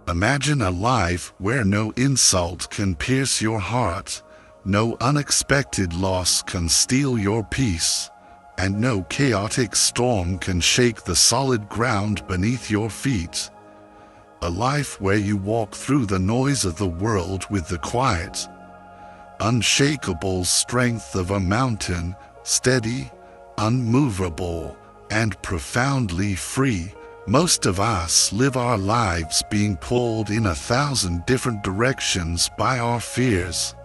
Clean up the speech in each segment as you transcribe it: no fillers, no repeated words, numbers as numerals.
Imagine a life where no insult can pierce your heart, no unexpected loss can steal your peace, and no chaotic storm can shake the solid ground beneath your feet. A life where you walk through the noise of the world with the quiet, unshakable strength of a mountain, steady, unmovable, and profoundly free. Most of us live our lives being pulled in 1,000 different directions by our fears,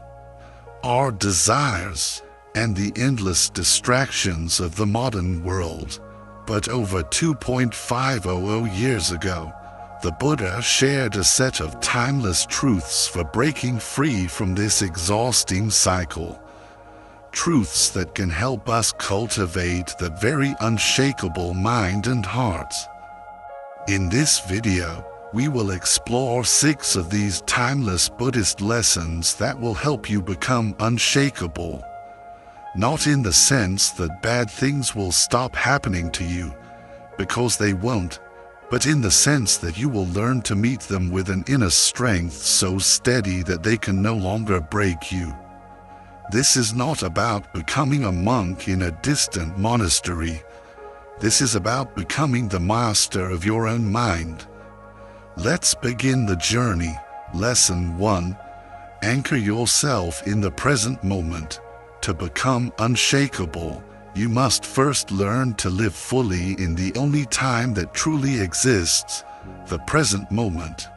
our desires, and the endless distractions of the modern world. But over 2.500 years ago, the Buddha shared a set of timeless truths for breaking free from this exhausting cycle. Truths that can help us cultivate the very unshakable mind and heart. In this video, we will explore 6 of these timeless Buddhist lessons that will help you become unshakable. Not in the sense that bad things will stop happening to you, because they won't, but in the sense that you will learn to meet them with an inner strength so steady that they can no longer break you. This is not about becoming a monk in a distant monastery. This is about becoming the master of your own mind. Let's begin the journey. Lesson 1. Anchor yourself in the present moment. To become unshakable, you must first learn to live fully in the only time that truly exists, the present moment.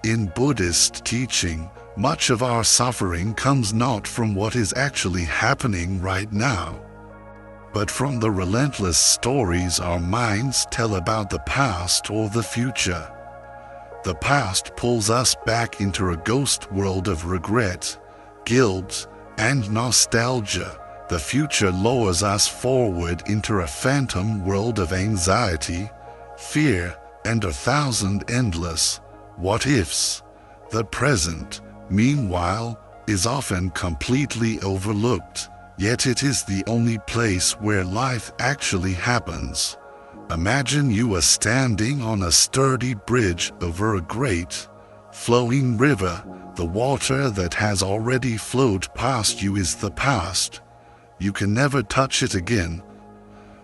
In Buddhist teaching, much of our suffering comes not from what is actually happening right now, but from the relentless stories our minds tell about the past or the future. The past pulls us back into a ghost world of regret, guilt, and nostalgia. The future lowers us forward into a phantom world of anxiety, fear, and 1,000 endless what-ifs. The present, meanwhile, is often completely overlooked, yet it is the only place where life actually happens. Imagine you are standing on a sturdy bridge over a great, flowing river. The water that has already flowed past you is the past. You can never touch it again.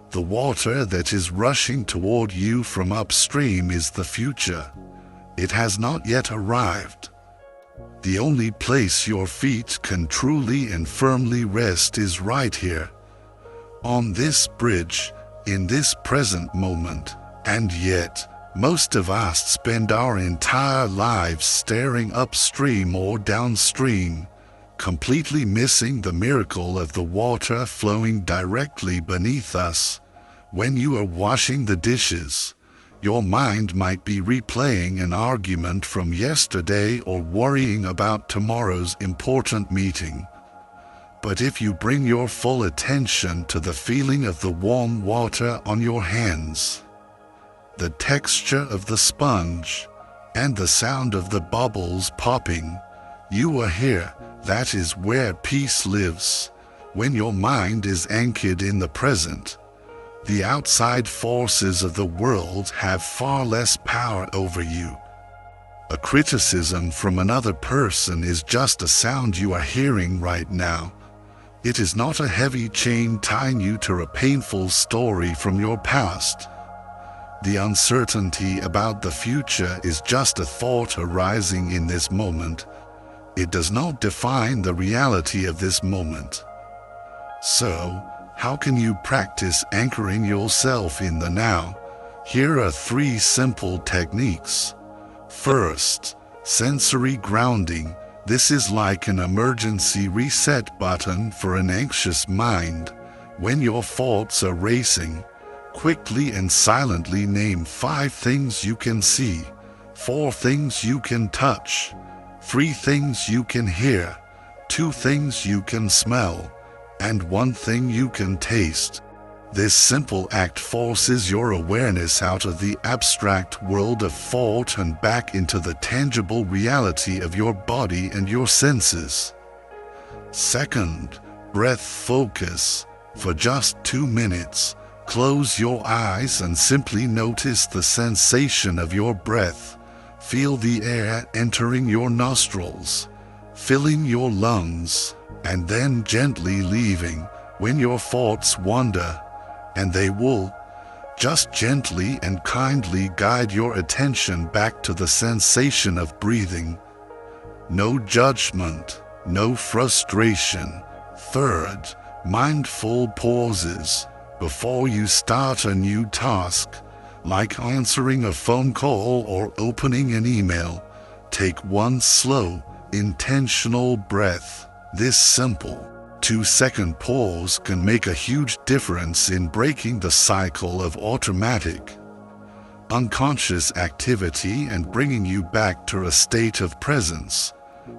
The water that is rushing toward you from upstream is the future. It has not yet arrived. The only place your feet can truly and firmly rest is right here, on this bridge, in this present moment. And yet, most of us spend our entire lives staring upstream or downstream, completely missing the miracle of the water flowing directly beneath us. When you are washing the dishes, your mind might be replaying an argument from yesterday or worrying about tomorrow's important meeting. But if you bring your full attention to the feeling of the warm water on your hands, the texture of the sponge, and the sound of the bubbles popping, you are here. That is where peace lives. When your mind is anchored in the present, the outside forces of the world have far less power over you. A criticism from another person is just a sound you are hearing right now. It is not a heavy chain tying you to a painful story from your past. The uncertainty about the future is just a thought arising in this moment. It does not define the reality of this moment. So, how can you practice anchoring yourself in the now? Here are 3 simple techniques. First, sensory grounding. This is like an emergency reset button for an anxious mind. When your thoughts are racing, quickly and silently name 5 things you can see, 4 things you can touch, 3 things you can hear, 2 things you can smell, and 1 thing you can taste. This simple act forces your awareness out of the abstract world of thought and back into the tangible reality of your body and your senses. Second, breath focus. For just 2 minutes, close your eyes and simply notice the sensation of your breath. Feel the air entering your nostrils, filling your lungs, and then gently leaving when your thoughts wander, and they will. Just gently and kindly guide your attention back to the sensation of breathing. No judgment, no frustration. Third, mindful pauses before you start a new task, like answering a phone call or opening an email. Take one slow, intentional breath. This simple 2-second pause can make a huge difference in breaking the cycle of automatic, unconscious activity and bringing you back to a state of presence.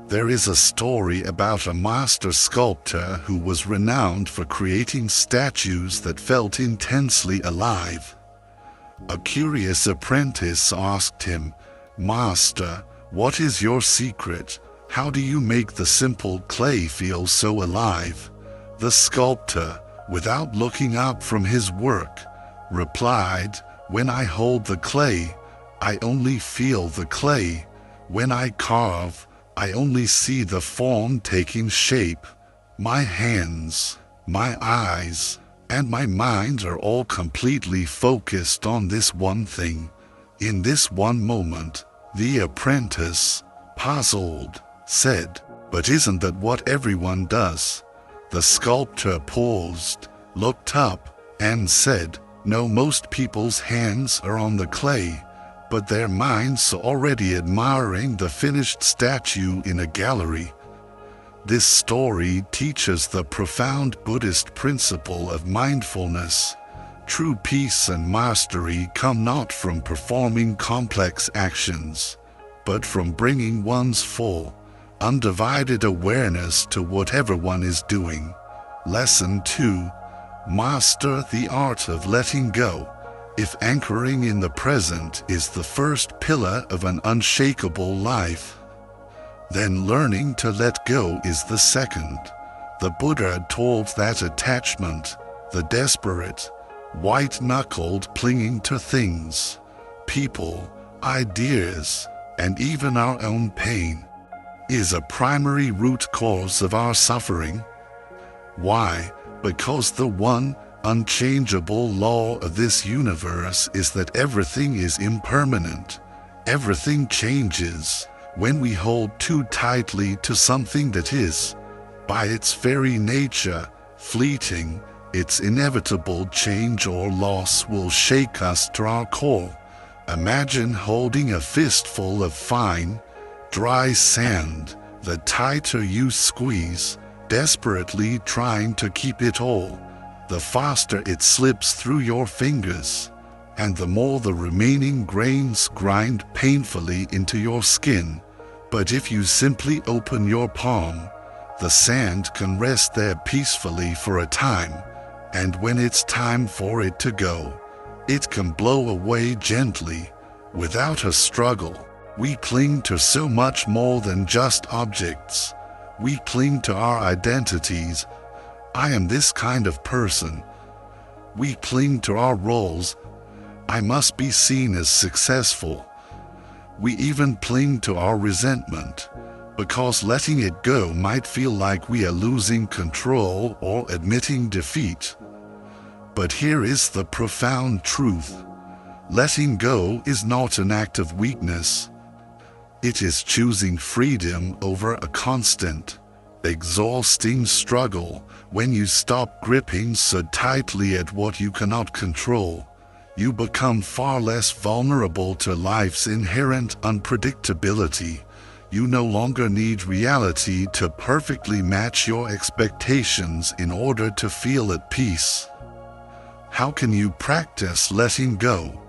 There is a story about a master sculptor who was renowned for creating statues that felt intensely alive. A curious apprentice asked him, "Master, what is your secret? How do you make the simple clay feel so alive?" The sculptor, without looking up from his work, replied, "When I hold the clay, I only feel the clay. When I carve, I only see the form taking shape. My hands, my eyes, and my mind are all completely focused on this one thing. In this one moment." The apprentice, puzzled, said, "But isn't that what everyone does?" The sculptor paused, looked up, and said, "No, most people's hands are on the clay, but their minds are already admiring the finished statue in a gallery." This story teaches the profound Buddhist principle of mindfulness. True peace and mastery come not from performing complex actions, but from bringing one's full, undivided awareness to whatever one is doing. Lesson 2. Master the art of letting go. If anchoring in the present is the first pillar of an unshakable life, then learning to let go is the second. The Buddha told that attachment, the desperate, white-knuckled clinging to things, people, ideas, and even our own pain, is a primary root cause of our suffering. Why? Because the one unchangeable law of this universe is that everything is impermanent. Everything changes. When we hold too tightly to something that is, by its very nature, fleeting, its inevitable change or loss will shake us to our core. Imagine holding a fistful of fine, dry sand. The tighter you squeeze, desperately trying to keep it all, the faster it slips through your fingers, and the more the remaining grains grind painfully into your skin. But if you simply open your palm, the sand can rest there peacefully for a time, and when it's time for it to go, it can blow away gently, without a struggle. We cling to so much more than just objects. We cling to our identities. I am this kind of person. We cling to our roles. I must be seen as successful. We even cling to our resentment, because letting it go might feel like we are losing control or admitting defeat. But here is the profound truth. Letting go is not an act of weakness. It is choosing freedom over a constant, exhausting struggle. When you stop gripping so tightly at what you cannot control, you become far less vulnerable to life's inherent unpredictability. You no longer need reality to perfectly match your expectations in order to feel at peace. How can you practice letting go?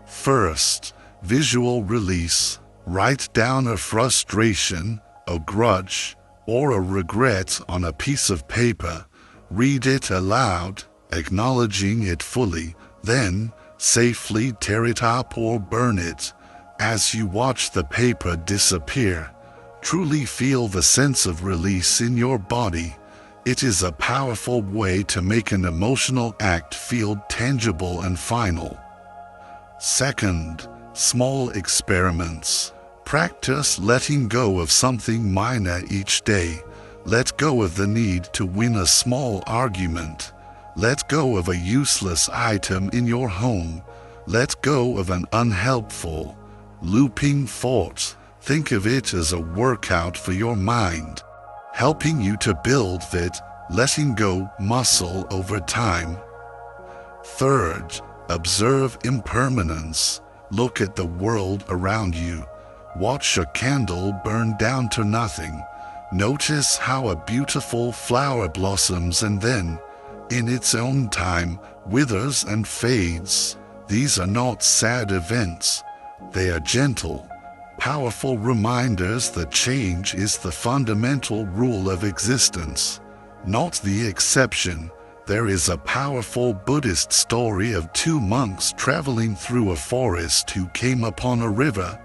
First, visual release. Write down a frustration, a grudge, or a regret on a piece of paper. Read it aloud, acknowledging it fully. Then, safely tear it up or burn it. As you watch the paper disappear, truly feel the sense of release in your body. It is a powerful way to make an emotional act feel tangible and final. Second, small experiments. Practice letting go of something minor each day. Let go of the need to win a small argument. Let go of a useless item in your home. Let go of an unhelpful, looping thought. Think of it as a workout for your mind, helping you to build that letting go muscle over time. Third, observe impermanence. Look at the world around you. Watch a candle burn down to nothing. Notice how a beautiful flower blossoms and then, in its own time, withers and fades. These are not sad events. They are gentle, powerful reminders that change is the fundamental rule of existence, not the exception. There is a powerful Buddhist story of two monks traveling through a forest who came upon a river,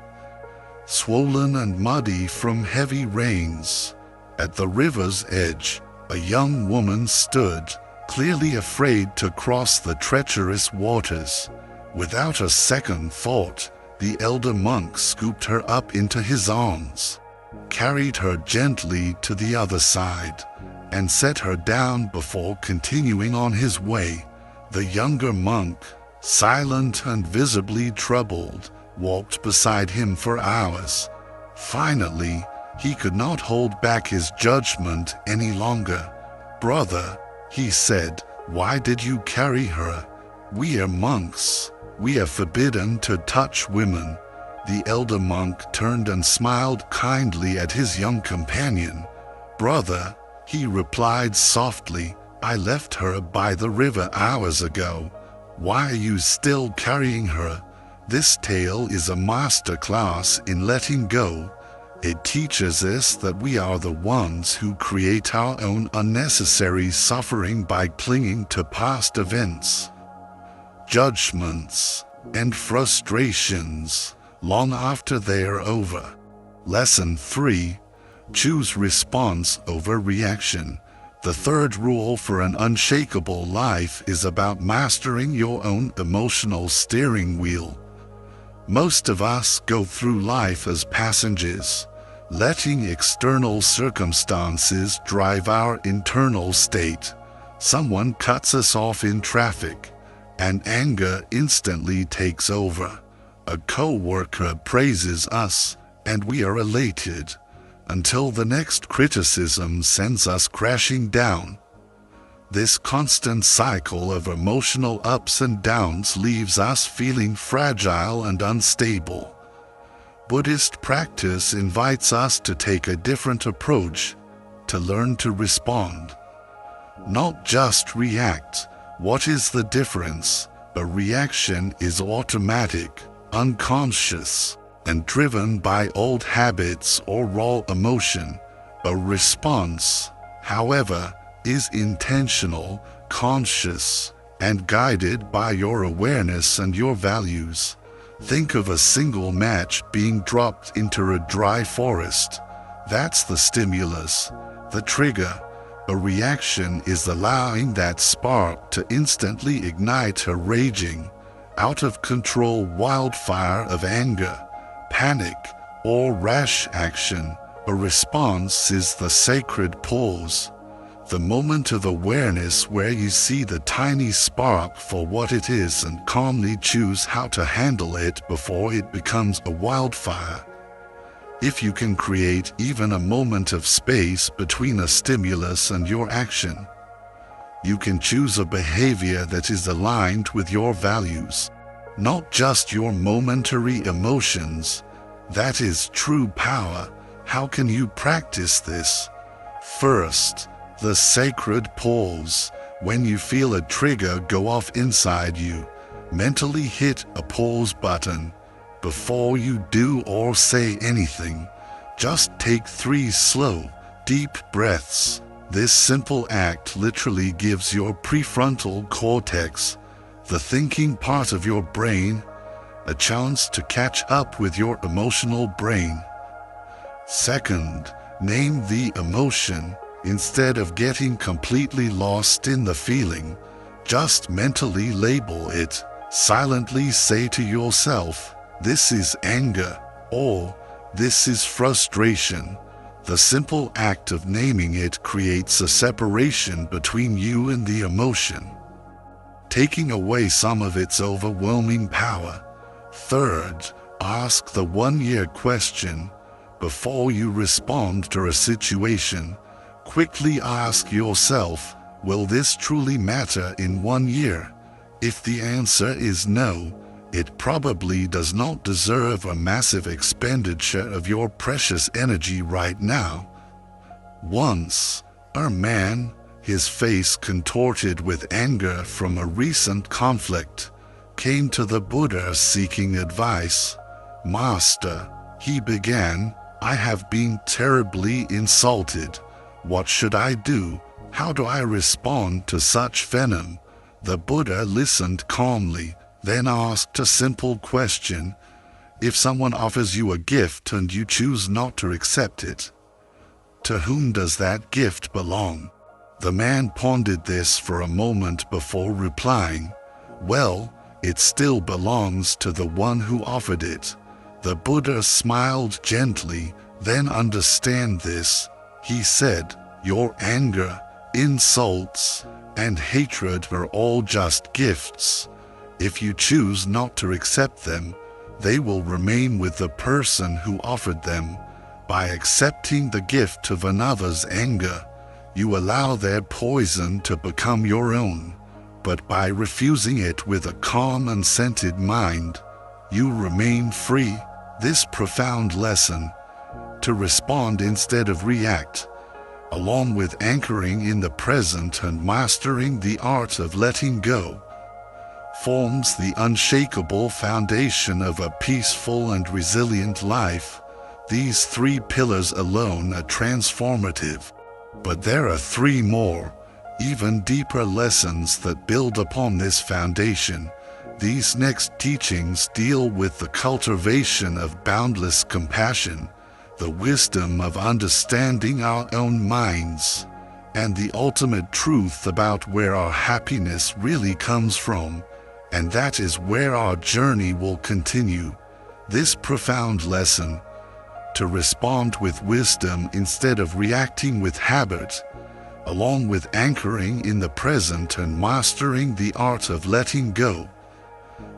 swollen and muddy from heavy rains. At the river's edge, a young woman stood, clearly afraid to cross the treacherous waters. Without a second thought, the elder monk scooped her up into his arms, carried her gently to the other side, and set her down before continuing on his way. The younger monk, silent and visibly troubled, walked beside him for hours. Finally, he could not hold back his judgment any longer. "Brother," he said, "why did you carry her? We are monks. We are forbidden to touch women." The elder monk turned and smiled kindly at his young companion. "Brother," he replied softly, "I left her by the river hours ago. Why are you still carrying her?" This tale is a master class in letting go. It teaches us that we are the ones who create our own unnecessary suffering by clinging to past events, judgments, and frustrations long after they are over. Lesson 3. Choose response over reaction. The third rule for an unshakable life is about mastering your own emotional steering wheel. Most of us go through life as passengers, letting external circumstances drive our internal state. Someone cuts us off in traffic, and anger instantly takes over. A co-worker praises us, and we are elated, until the next criticism sends us crashing down. This constant cycle of emotional ups and downs leaves us feeling fragile and unstable. Buddhist practice invites us to take a different approach, to learn to respond. Not just react. What is the difference? A reaction is automatic, unconscious, and driven by old habits or raw emotion. A response, however, is intentional, conscious, and guided by your awareness and your values. Think of a single match being dropped into a dry forest. That's the stimulus, the trigger. A reaction is allowing that spark to instantly ignite a raging, out-of-control wildfire of anger, panic, or rash action. A response is the sacred pause, the moment of awareness where you see the tiny spark for what it is and calmly choose how to handle it before it becomes a wildfire. If you can create even a moment of space between a stimulus and your action, you can choose a behavior that is aligned with your values, not just your momentary emotions. That is true power. How can you practice this? First, the sacred pause. When you feel a trigger go off inside you, mentally hit a pause button. Before you do or say anything, just take 3 slow, deep breaths. This simple act literally gives your prefrontal cortex, the thinking part of your brain, a chance to catch up with your emotional brain. Second, name the emotion. Instead of getting completely lost in the feeling, just mentally label it. Silently say to yourself, "This is anger," or This is frustration. The simple act of naming it creates a separation between you and the emotion, taking away some of its overwhelming power. Third, ask the one-year question. Before you respond to a situation, quickly ask yourself, will this truly matter in 1 year? If the answer is no, it probably does not deserve a massive expenditure of your precious energy right now. Once, a man, his face contorted with anger from a recent conflict, came to the Buddha seeking advice. "Master," he began, "I have been terribly insulted. What should I do? How do I respond to such venom?" The Buddha listened calmly, then asked a simple question. "If someone offers you a gift and you choose not to accept it, to whom does that gift belong?" The man pondered this for a moment before replying, "Well, it still belongs to the one who offered it." The Buddha smiled gently. "Then understand this," he said, "your anger, insults, and hatred are all just gifts. If you choose not to accept them, they will remain with the person who offered them. By accepting the gift of another's anger, you allow their poison to become your own. But by refusing it with a calm and centered mind, you remain free." This profound lesson, to respond instead of react, along with anchoring in the present and mastering the art of letting go, forms the unshakable foundation of a peaceful and resilient life. These 3 pillars alone are transformative. But there are 3 more, even deeper lessons that build upon this foundation. These next teachings deal with the cultivation of boundless compassion, the wisdom of understanding our own minds, and the ultimate truth about where our happiness really comes from, and that is where our journey will continue. This profound lesson, to respond with wisdom instead of reacting with habit, along with anchoring in the present and mastering the art of letting go,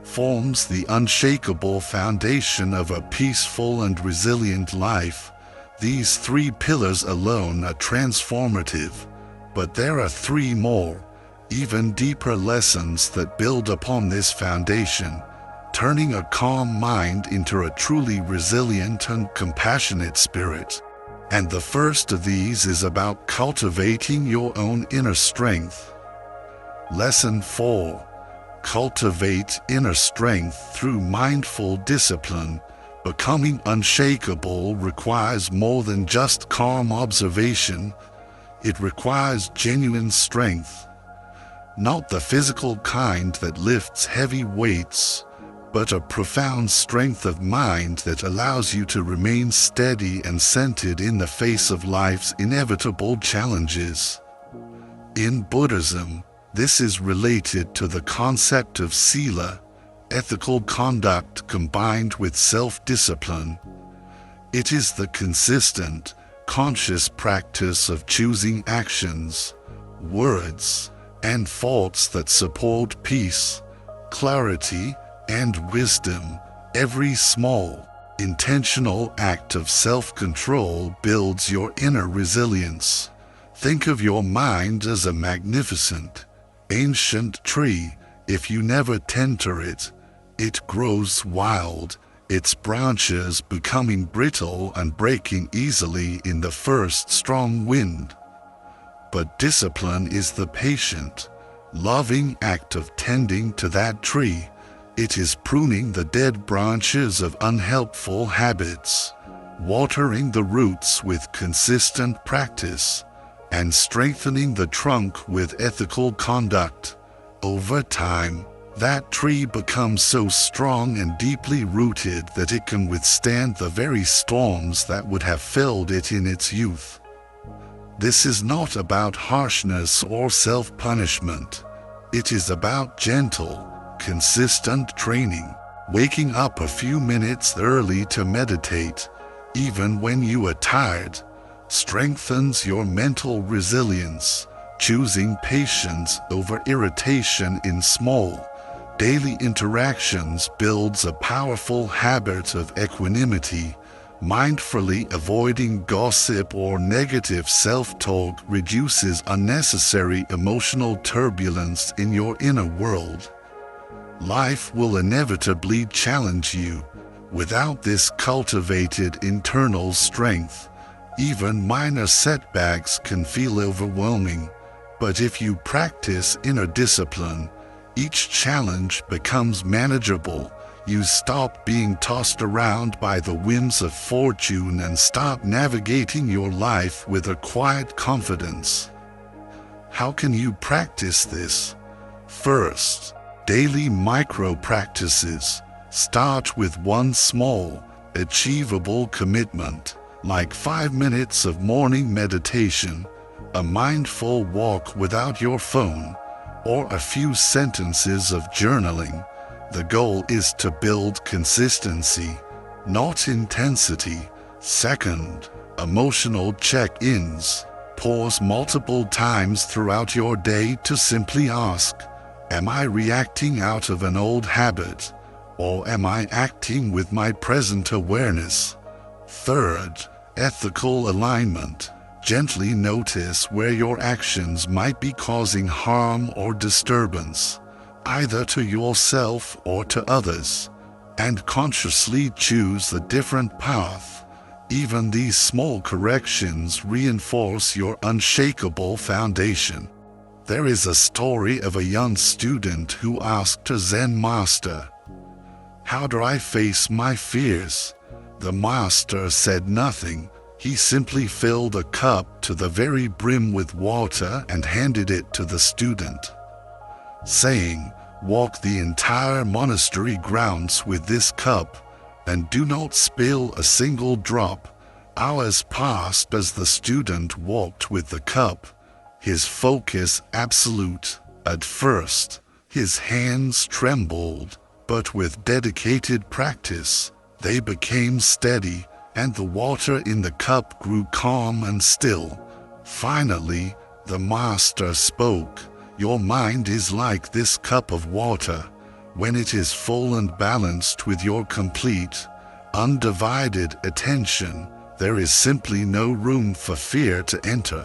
forms the unshakable foundation of a peaceful and resilient life. These 3 pillars alone are transformative, but there are 3 more, even deeper lessons that build upon this foundation, turning a calm mind into a truly resilient and compassionate spirit. And the first of these is about cultivating your own inner strength. Lesson 4. Cultivate inner strength through mindful discipline. Becoming unshakable requires more than just calm observation. It requires genuine strength. Not the physical kind that lifts heavy weights, but a profound strength of mind that allows you to remain steady and centered in the face of life's inevitable challenges. In Buddhism, this is related to the concept of sila, ethical conduct combined with self-discipline. It is the consistent, conscious practice of choosing actions, words, and thoughts that support peace, clarity, and wisdom. Every small, intentional act of self-control builds your inner resilience. Think of your mind as a magnificent, ancient tree. If you never tend to it, it grows wild, its branches becoming brittle and breaking easily in the first strong wind. But discipline is the patient, loving act of tending to that tree. It is pruning the dead branches of unhelpful habits, watering the roots with consistent practice, and strengthening the trunk with ethical conduct. Over time, that tree becomes so strong and deeply rooted that it can withstand the very storms that would have felled it in its youth. This is not about harshness or self-punishment. It is about gentle, consistent training. Waking up a few minutes early to meditate, even when you are tired, strengthens your mental resilience. Choosing patience over irritation in small, daily interactions builds a powerful habit of equanimity. Mindfully avoiding gossip or negative self-talk reduces unnecessary emotional turbulence in your inner world. Life will inevitably challenge you. Without this cultivated internal strength, even minor setbacks can feel overwhelming. But if you practice inner discipline, each challenge becomes manageable. You stop being tossed around by the whims of fortune and start navigating your life with a quiet confidence. How can you practice this? First, daily micro-practices. Start with one small, achievable commitment, like 5 minutes of morning meditation, a mindful walk without your phone, or a few sentences of journaling. The goal is to build consistency, not intensity. Second, emotional check-ins. Pause multiple times throughout your day to simply ask, am I reacting out of an old habit, or am I acting with my present awareness? Third, ethical alignment. Gently notice where your actions might be causing harm or disturbance, either to yourself or to others, and consciously choose a different path. Even these small corrections reinforce your unshakable foundation. There is a story of a young student who asked a Zen master, "How do I face my fears?" The master said nothing. He simply filled a cup to the very brim with water and handed it to the student, saying, "Walk the entire monastery grounds with this cup, and do not spill a single drop." Hours passed as the student walked with the cup, his focus absolute. At first, his hands trembled, but with dedicated practice, they became steady, and the water in the cup grew calm and still. Finally, the master spoke, "Your mind is like this cup of water. When it is full and balanced with your complete, undivided attention, there is simply no room for fear to enter."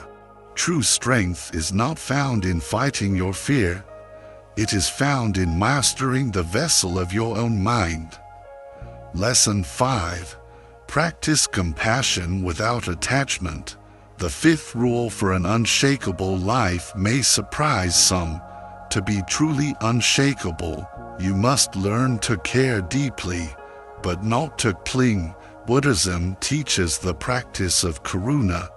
True strength is not found in fighting your fear. It is found in mastering the vessel of your own mind. Lesson 5. Practice compassion without attachment. The fifth rule for an unshakable life may surprise some. To be truly unshakable, you must learn to care deeply, but not to cling. Buddhism teaches the practice of karuna,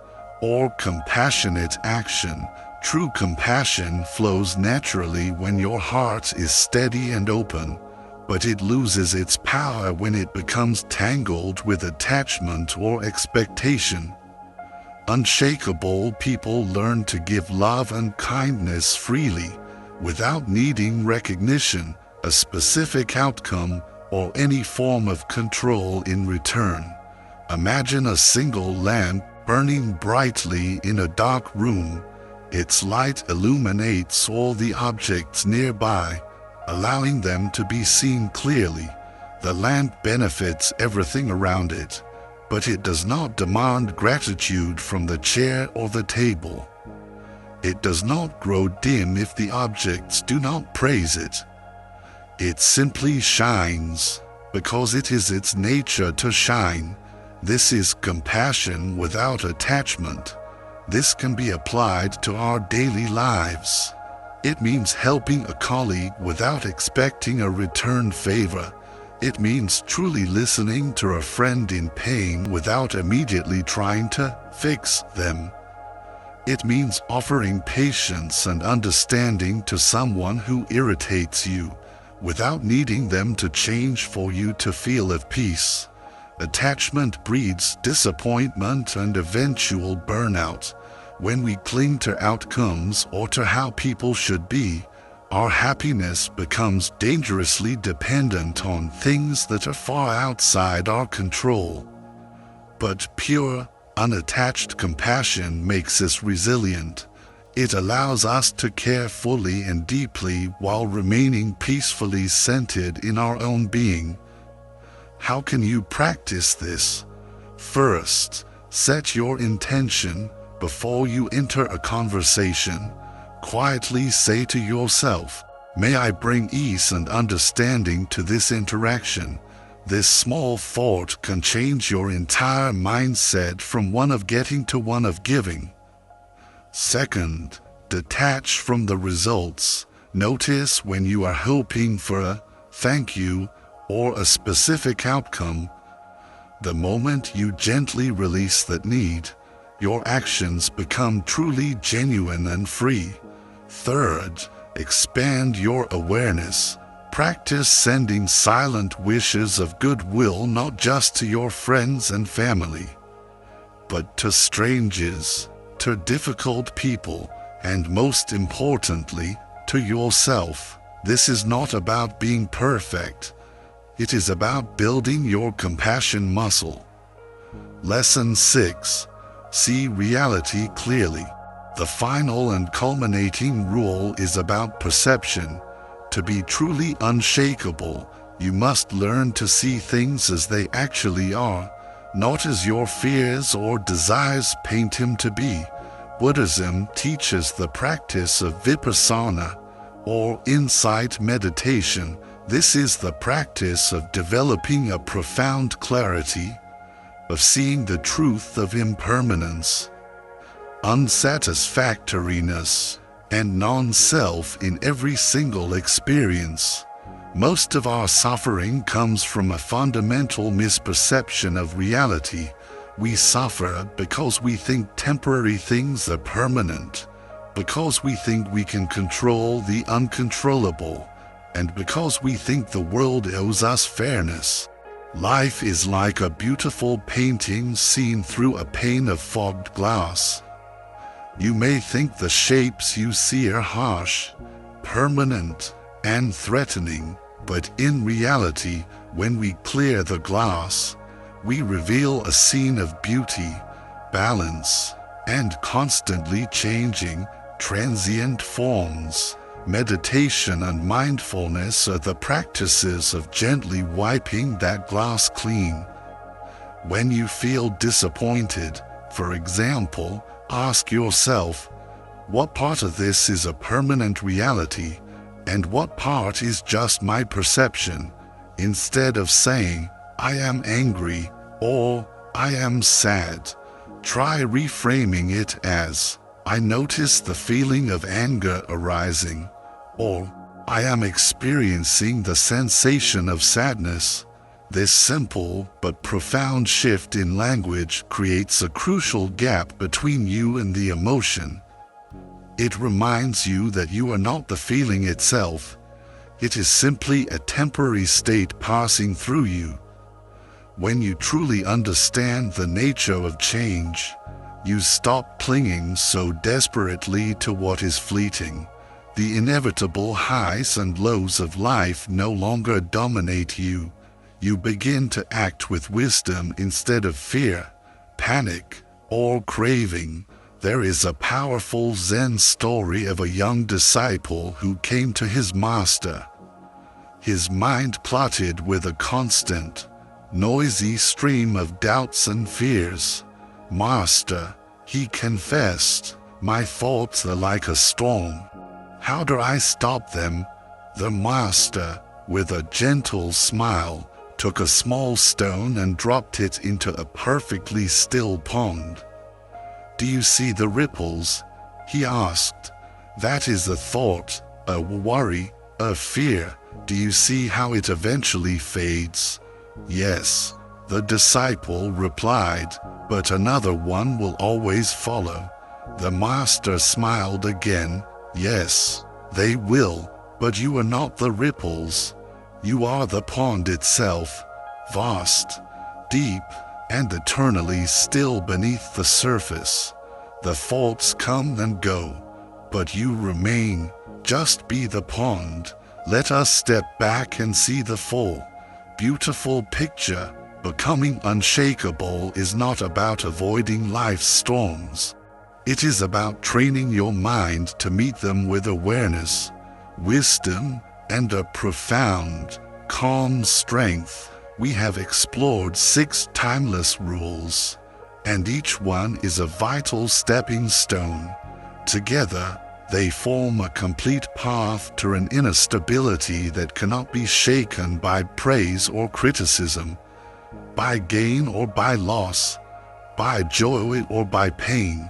or compassionate action. True compassion flows naturally when your heart is steady and open, but it loses its power when it becomes tangled with attachment or expectation. Unshakable people learn to give love and kindness freely, without needing recognition, a specific outcome, or any form of control in return. Imagine a single lamp burning brightly in a dark room. Its light illuminates all the objects nearby, allowing them to be seen clearly. The lamp benefits everything around it, but it does not demand gratitude from the chair or the table. It does not grow dim if the objects do not praise it. It simply shines, because it is its nature to shine. This is compassion without attachment. This can be applied to our daily lives. It means helping a colleague without expecting a return favor. It means truly listening to a friend in pain without immediately trying to fix them. It means offering patience and understanding to someone who irritates you, without needing them to change for you to feel at peace. Attachment breeds disappointment and eventual burnout. When we cling to outcomes or to how people should be, our happiness becomes dangerously dependent on things that are far outside our control. But pure, unattached compassion makes us resilient. It allows us to care fully and deeply while remaining peacefully centered in our own being. How can you practice this? First, set your intention before you enter a conversation. Quietly say to yourself, "May I bring ease and understanding to this interaction." This small thought can change your entire mindset from one of getting to one of giving. Second, detach from the results. Notice when you are hoping for a thank you or a specific outcome. The moment you gently release that need, your actions become truly genuine and free. Third, expand your awareness. Practice sending silent wishes of goodwill not just to your friends and family, but to strangers, to difficult people, and most importantly, to yourself. This is not about being perfect. It is about building your compassion muscle. Lesson 6. See reality clearly. The final and culminating rule is about perception. To be truly unshakable, you must learn to see things as they actually are, not as your fears or desires paint him to be. Buddhism teaches the practice of vipassana, or insight meditation. This is the practice of developing a profound clarity, of seeing the truth of impermanence, unsatisfactoriness, and non-self in every single experience. Most of our suffering comes from a fundamental misperception of reality. We suffer because we think temporary things are permanent, because we think we can control the uncontrollable, and because we think the world owes us fairness. Life is like a beautiful painting seen through a pane of fogged glass. You may think the shapes you see are harsh, permanent, and threatening, but in reality, when we clear the glass, we reveal a scene of beauty, balance, and constantly changing, transient forms. Meditation and mindfulness are the practices of gently wiping that glass clean. When you feel disappointed, for example, ask yourself, what part of this is a permanent reality, and what part is just my perception? Instead of saying, "I am angry," or "I am sad," try reframing it as, "I notice the feeling of anger arising," or "I am experiencing the sensation of sadness." This simple but profound shift in language creates a crucial gap between you and the emotion. It reminds you that you are not the feeling itself. It is simply a temporary state passing through you. When you truly understand the nature of change, you stop clinging so desperately to what is fleeting. The inevitable highs and lows of life no longer dominate you. You begin to act with wisdom instead of fear, panic, or craving. There is a powerful Zen story of a young disciple who came to his master. His mind clotted with a constant, noisy stream of doubts and fears. "Master," he confessed, "my thoughts are like a storm. How do I stop them?" The master, with a gentle smile, took a small stone and dropped it into a perfectly still pond. "Do you see the ripples?" he asked. "That is a thought, a worry, a fear. Do you see how it eventually fades?" "Yes," the disciple replied, "but another one will always follow." The master smiled again. "Yes, they will, but you are not the ripples. You are the pond itself, vast, deep, and eternally still beneath the surface. The thoughts come and go, but you remain. Just be the pond. Let us step back and see the full, beautiful picture. Becoming unshakable is not about avoiding life's storms. It is about training your mind to meet them with awareness, wisdom, and a profound, calm strength. We have explored 6 timeless rules, and each one is a vital stepping stone. Together, they form a complete path to an inner stability that cannot be shaken by praise or criticism, by gain or by loss, by joy or by pain.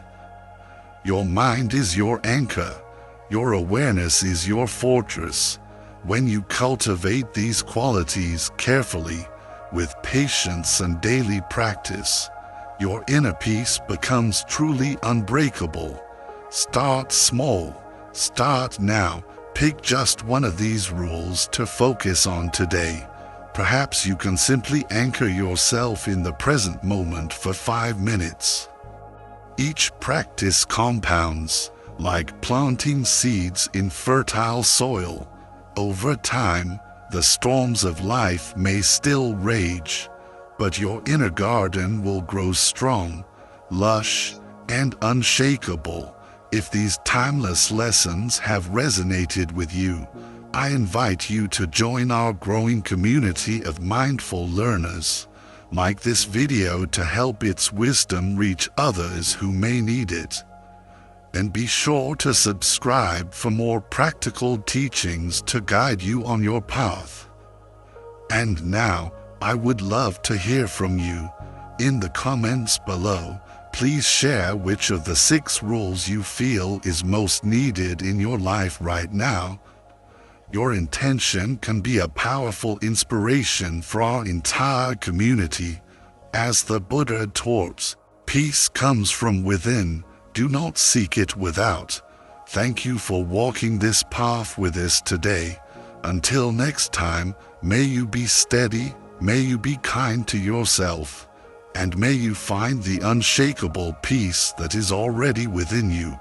Your mind is your anchor. Your awareness is your fortress. When you cultivate these qualities carefully, with patience and daily practice, your inner peace becomes truly unbreakable. Start small. Start now. Pick just one of these rules to focus on today. Perhaps you can simply anchor yourself in the present moment for 5 minutes. Each practice compounds, like planting seeds in fertile soil. Over time, the storms of life may still rage, but your inner garden will grow strong, lush, and unshakable. If these timeless lessons have resonated with you, I invite you to join our growing community of mindful learners. Like this video to help its wisdom reach others who may need it. And be sure to subscribe for more practical teachings to guide you on your path. And now, I would love to hear from you. In the comments below, please share which of the 6 rules you feel is most needed in your life right now. Your intention can be a powerful inspiration for our entire community. As the Buddha taught, peace comes from within. Do not seek it without. Thank you for walking this path with us today. Until next time, may you be steady, may you be kind to yourself, and may you find the unshakable peace that is already within you.